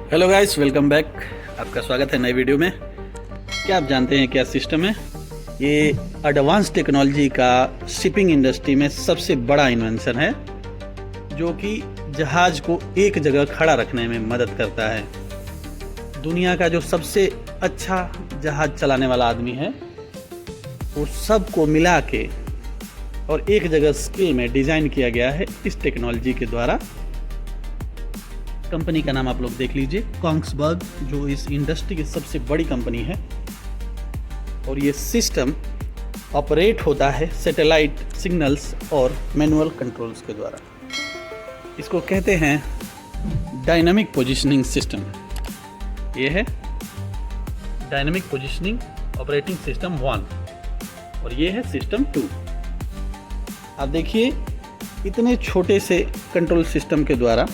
Hello guys, welcome back. आपका स्वागत है नई वीडियो में। क्या आप जानते हैं क्या सिस्टम है? ये एडवांस टेक्नोलॉजी का शिपिंग इंडस्ट्री में सबसे बड़ा इन्वेंशन है, जो कि जहाज़ को एक जगह खड़ा रखने में मदद करता है। दुनिया का जो सबसे अच्छा जहाज़ चलाने वाला आदमी है, वो सबको मिला के और एक जगह स्किल में डिज़ाइन किया गया है इस टेक्नोलॉजी के द्वारा। कंपनी का नाम आप लोग देख लीजिए, कोंग्सबर्ग, जो इस इंडस्ट्री की सबसे बड़ी कंपनी है। और ये सिस्टम ऑपरेट होता है सैटेलाइट सिग्नल्स और मैनुअल कंट्रोल्स के द्वारा। इसको कहते हैं डायनामिक पोजीशनिंग सिस्टम। ये है डायनामिक पोजीशनिंग ऑपरेटिंग सिस्टम 1 और ये है सिस्टम 2। आप देखिए, इतने छोटे से कंट्रोल सिस्टम के द्वारा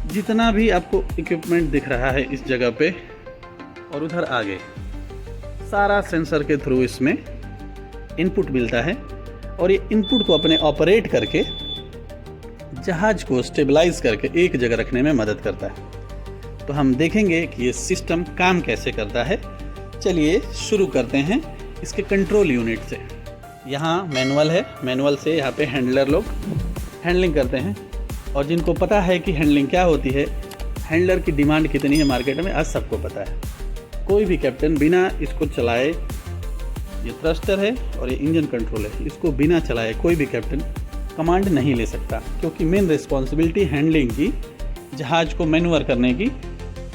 जितना भी आपको इक्विपमेंट दिख रहा है इस जगह पे और उधर आगे, सारा सेंसर के थ्रू इसमें इनपुट मिलता है और ये इनपुट को अपने ऑपरेट करके जहाज को स्टेबलाइज करके एक जगह रखने में मदद करता है। तो हम देखेंगे कि ये सिस्टम काम कैसे करता है। चलिए शुरू करते हैं इसके कंट्रोल यूनिट से। यहाँ मैनुअल है, मैनुअल से यहाँ पे हैंडलर लोग हैंडलिंग करते हैं। और जिनको पता है कि हैंडलिंग क्या होती है, हैंडलर की डिमांड कितनी है मार्केट में, आज सबको पता है। कोई भी कैप्टन बिना इसको चलाए, ये थ्रस्टर है और ये इंजन कंट्रोल है, इसको बिना चलाए कोई भी कैप्टन कमांड नहीं ले सकता, क्योंकि मेन रिस्पॉन्सिबिलिटी हैंडलिंग की, जहाज़ को मैन्यूवर करने की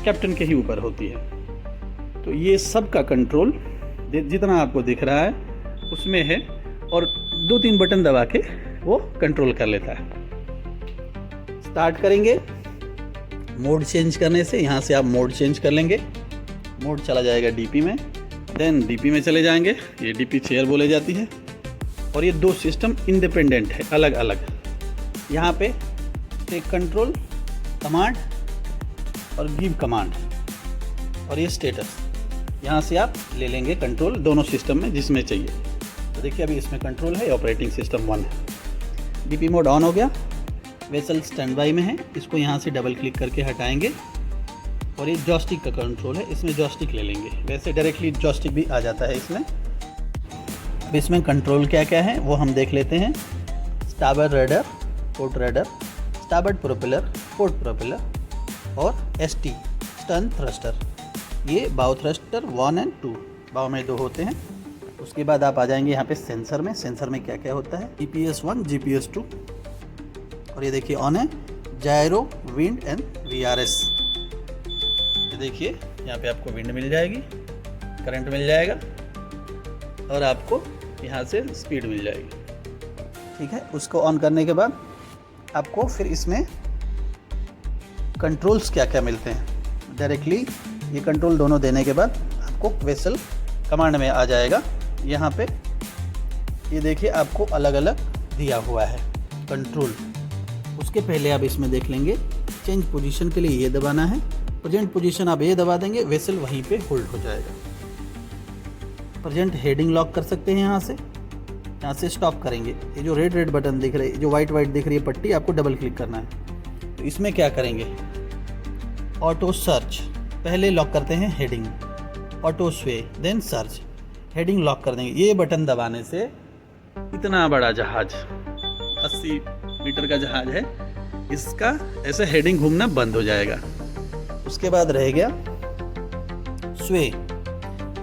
कैप्टन के ही ऊपर होती है। तो ये सब का कंट्रोल जितना आपको दिख रहा है उसमें है और 2-3 बटन दबा के वो कंट्रोल कर लेता है। स्टार्ट करेंगे मोड चेंज करने से। यहाँ से आप मोड चेंज कर लेंगे, मोड चला जाएगा डीपी में, देन डीपी में चले जाएंगे। ये डीपी चेयर बोले जाती है। और ये 2 सिस्टम इंडिपेंडेंट है, अलग अलग। यहाँ पे टेक कंट्रोल कमांड और गिव कमांड और ये स्टेटस, यहाँ से आप ले लेंगे कंट्रोल दोनों सिस्टम में जिसमें चाहिए। तो देखिए, अभी इसमें कंट्रोल है, ऑपरेटिंग सिस्टम 1 है। डीपी मोड ऑन हो गया, वेसल स्टैंड बाई में है। इसको यहाँ से डबल क्लिक करके हटाएंगे और ये जॉयस्टिक का कंट्रोल है, इसमें जॉयस्टिक ले लेंगे। वैसे डायरेक्टली जॉयस्टिक भी आ जाता है इसमें। अब इसमें कंट्रोल क्या क्या है वो हम देख लेते हैं। Starboard rudder, port rudder, starboard propeller, port propeller और एसटी स्टर्न थ्रस्टर। ये बाव थ्रस्टर 1 और 2, बाव में 2 होते हैं। उसके बाद आप आ जाएंगे यहाँ पे सेंसर में। सेंसर में क्या क्या होता है, GPS 1, GPS 2 और ये देखिए ऑन है जायरो, विंड एंड VRS। ये देखिए, यहाँ पे आपको विंड मिल जाएगी, करंट मिल जाएगा और आपको यहाँ से स्पीड मिल जाएगी। ठीक है, उसको ऑन करने के बाद आपको फिर इसमें कंट्रोल्स क्या क्या मिलते हैं। डायरेक्टली ये कंट्रोल दोनों देने के बाद आपको वेसल कमांड में आ जाएगा। यहाँ पे ये देखिए, आपको अलग अलग दिया हुआ है कंट्रोल। उसके पहले आप इसमें देख लेंगे, चेंज पोजीशन के लिए ये दबाना है। प्रेजेंट पोजीशन आप ये दबा देंगे, वेसल वहीं पे होल्ड हो जाएगा। प्रेजेंट हेडिंग लॉक कर सकते हैं यहाँ से स्टॉप करेंगे। ये जो रेड बटन दिख रही है, जो वाइट दिख रही है पट्टी, आपको डबल क्लिक करना है। तो इसमें क्या करेंगे, ऑटो सर्च पहले लॉक करते हैं हेडिंग, ऑटो स्वे देन सर्च, हेडिंग लॉक कर देंगे। ये बटन दबाने से इतना बड़ा जहाज, 80 मीटर का जहाज है, इसका ऐसे हेडिंग घूमना बंद हो जाएगा। उसके बाद रह गया स्वे।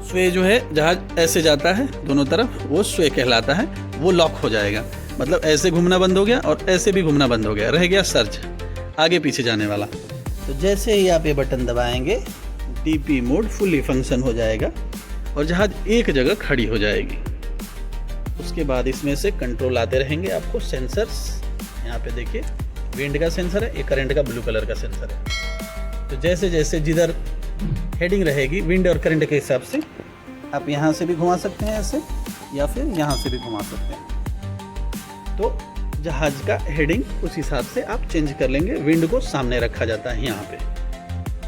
स्वे जो है, जहाज ऐसे जाता है दोनों तरफ, वो स्वे कहलाता है, वो लॉक हो जाएगा। मतलब ऐसे घूमना बंद हो गया और ऐसे भी घूमना बंद हो गया। रह गया सर्च, आगे पीछे जाने वाला। तो जैसे ही आप ये बटन दबाएंगे, डीपी मोड फुली फंक्शन हो जाएगा और जहाज एक जगह खड़ी हो जाएगी। उसके बाद इसमें से कंट्रोल आते रहेंगे आपको। सेंसर्स यहाँ पे देखिए, विंड का सेंसर है, ये करंट का ब्लू कलर का सेंसर है। तो जैसे जैसे जिधर हेडिंग रहेगी विंड और करंट के हिसाब से आप यहाँ से भी घुमा सकते हैं ऐसे, या फिर यहाँ से भी घुमा सकते हैं। तो जहाज का हेडिंग उस हिसाब से आप चेंज कर लेंगे। विंड को सामने रखा जाता है यहाँ पे,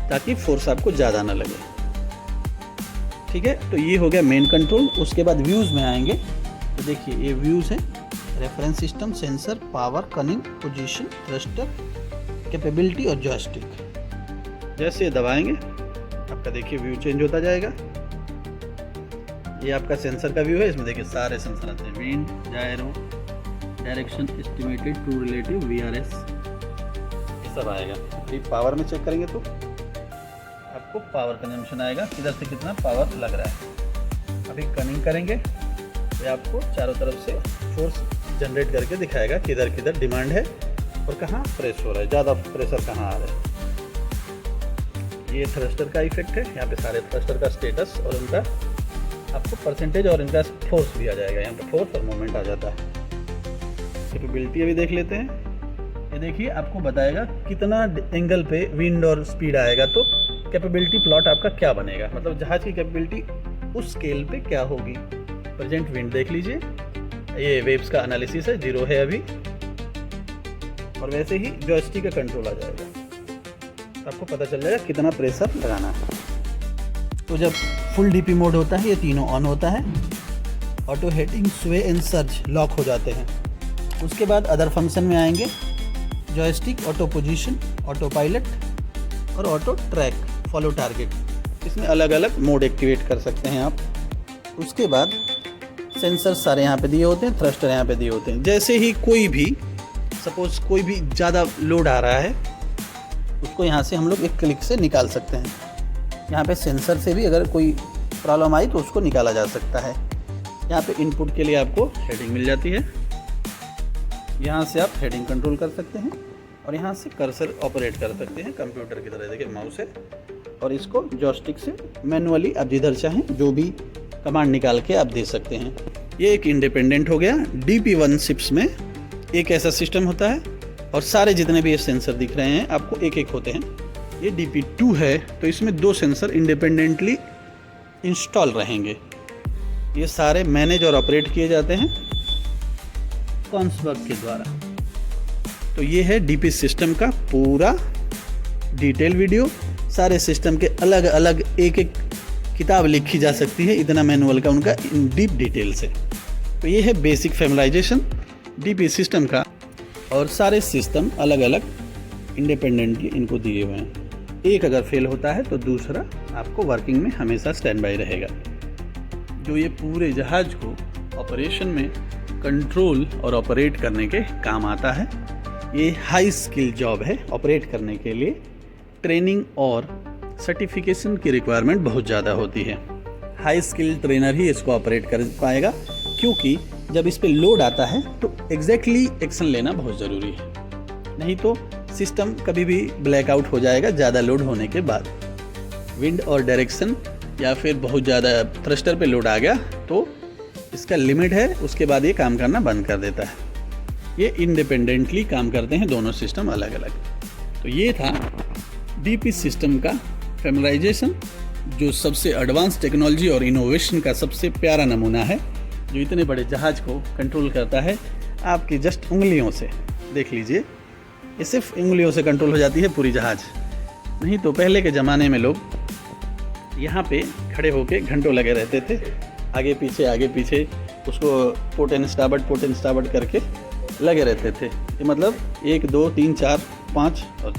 ताकि फोर्स आपको ज़्यादा ना लगे। ठीक है, तो ये हो गया मेन कंट्रोल। उसके बाद व्यूज़ में आएंगे तो देखिए, ये व्यूज़ है, reference system, sensor, power, cunning, position, thruster, capability और जॉयस्टिक। जैसे ये दबाएंगे आपका देखिए व्यू चेंज होता जाएगा। ये आपका सेंसर का व्यू है, इसमें देखिए सारे सेंसर आते हैं, wind, gyro, direction, estimated, true relative, VRS, ये सब आएगा। फिर पावर में चेक करेंगे तो आपको पावर कंजम्पशन आएगा, किधर से कितना पावर लग रहा है। अभी कनिंग करेंगे तो आपको चारों तरफ से फोर्स जनरेट करके दिखाएगा किधर किधर डिमांड है और कहाँ प्रेस हो रहा है, ज़्यादा प्रेशर कहाँ आ रहा है। ये थ्रस्टर का इफेक्ट है, यहाँ पे सारे थ्रस्टर का स्टेटस और उनका आपको परसेंटेज और इनका फोर्स भी आ जाएगा, यहाँ पे फोर्स और मोमेंट आ जाता है। कैपेबिलिटी अभी देख लेते हैं। ये देखिए आपको बताएगा कितना एंगल पे विंड और स्पीड आएगा, तो कैपेबिलिटी प्लॉट आपका क्या बनेगा, मतलब जहाज की कैपेबिलिटी उस स्केल पे क्या होगी। प्रेजेंट विंड देख लीजिए, ये वेव्स का एनालिसिस है, 0 है अभी, और वैसे ही जॉयस्टिक का कंट्रोल आ जाएगा, तो आपको पता चल जाएगा कितना प्रेशर लगाना है। तो जब फुल डीपी मोड होता है ये तीनों ऑन होता है, ऑटो हेडिंग, स्वे एंड सर्च लॉक हो जाते हैं। उसके बाद अदर फंक्शन में आएंगे, joystick, auto position, auto pilot और ऑटो ट्रैक, फॉलो टारगेट। इसमें अलग अलग मोड एक्टिवेट कर सकते हैं आप। उसके बाद सेंसर सारे यहाँ पे दिए होते हैं, थ्रस्टर यहाँ पे दिए होते हैं। जैसे ही कोई भी सपोज कोई भी ज़्यादा लोड आ रहा है उसको यहाँ से हम लोग एक क्लिक से निकाल सकते हैं। यहाँ पे सेंसर से भी अगर कोई प्रॉब्लम आई तो उसको निकाला जा सकता है। यहाँ पे इनपुट के लिए आपको हेडिंग मिल जाती है, यहाँ से आप हेडिंग कंट्रोल कर सकते हैं और यहाँ से कर्सर ऑपरेट कर सकते हैं कंप्यूटर की तरह। देखिए माउस है और इसको जॉयस्टिक से मैनुअली आप जिधर चाहें जो भी कमांड निकाल के आप दे सकते हैं। ये एक इंडिपेंडेंट हो गया। DP1 शिप्स में एक ऐसा सिस्टम होता है और सारे जितने भी ये सेंसर दिख रहे हैं आपको एक एक होते हैं। ये DP2 है तो इसमें 2 सेंसर इंडिपेंडेंटली इंस्टॉल रहेंगे। ये सारे मैनेज और ऑपरेट किए जाते हैं कॉन्सबर्ग के द्वारा। तो ये है DP सिस्टम का पूरा डिटेल वीडियो। सारे सिस्टम के अलग अलग एक एक किताब लिखी जा सकती है, इतना मैनुअल का उनका इन डीप डिटेल से। तो ये है बेसिक फैमिलाइजेशन DP सिस्टम का, और सारे सिस्टम अलग अलग इंडिपेंडेंटली इनको दिए हुए हैं। एक अगर फेल होता है तो दूसरा आपको वर्किंग में हमेशा स्टैंड बाई रहेगा। जो ये पूरे जहाज को ऑपरेशन में कंट्रोल और ऑपरेट करने के काम आता है। ये हाई स्किल जॉब है। ऑपरेट करने के लिए ट्रेनिंग और सर्टिफिकेशन की रिक्वायरमेंट बहुत ज़्यादा होती है। हाई स्किल ट्रेनर ही इसको ऑपरेट कर पाएगा, क्योंकि जब इस पे लोड आता है तो एग्जैक्टली एक्शन लेना बहुत ज़रूरी है, नहीं तो सिस्टम कभी भी ब्लैकआउट हो जाएगा ज़्यादा लोड होने के बाद। विंड और डायरेक्शन या फिर बहुत ज़्यादा थ्रस्टर पे लोड आ गया तो इसका लिमिट है, उसके बाद ये काम करना बंद कर देता है। ये इंडिपेंडेंटली काम करते हैं दोनों सिस्टम अलग अलग। तो ये था DP सिस्टम का फैमिलाइजेशन, जो सबसे एडवांस टेक्नोलॉजी और इनोवेशन का सबसे प्यारा नमूना है, जो इतने बड़े जहाज को कंट्रोल करता है आपकी जस्ट उंगलियों से। देख लीजिए, ये सिर्फ उंगलियों से कंट्रोल हो जाती है पूरी जहाज। नहीं तो पहले के ज़माने में लोग यहाँ पे खड़े होके घंटों लगे रहते थे, आगे पीछे उसको पोर्ट एंड स्टार्बोर्ड करके लगे रहते थे। ये मतलब 1 2 3 4 5 और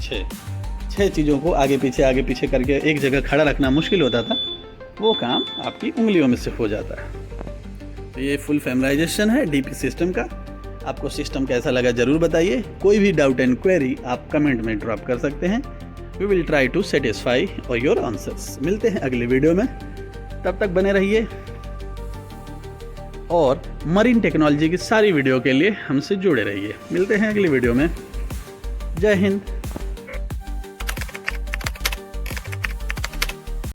6 चीज़ों को आगे पीछे करके एक जगह खड़ा रखना मुश्किल होता था। वो काम आपकी उंगलियों में से हो जाता है। तो ये फुल फैमिलाइजेशन है DP सिस्टम का। आपको सिस्टम कैसा लगा ज़रूर बताइए। कोई भी डाउट एंड क्वेरी आप कमेंट में ड्रॉप कर सकते हैं। We will try to satisfy और योर आंसर्स। मिलते हैं अगले वीडियो में, तब तक बने रहिए और मरीन टेक्नोलॉजी की सारी वीडियो के लिए हमसे जुड़े रहिए। मिलते हैं अगली वीडियो में। जय हिंद।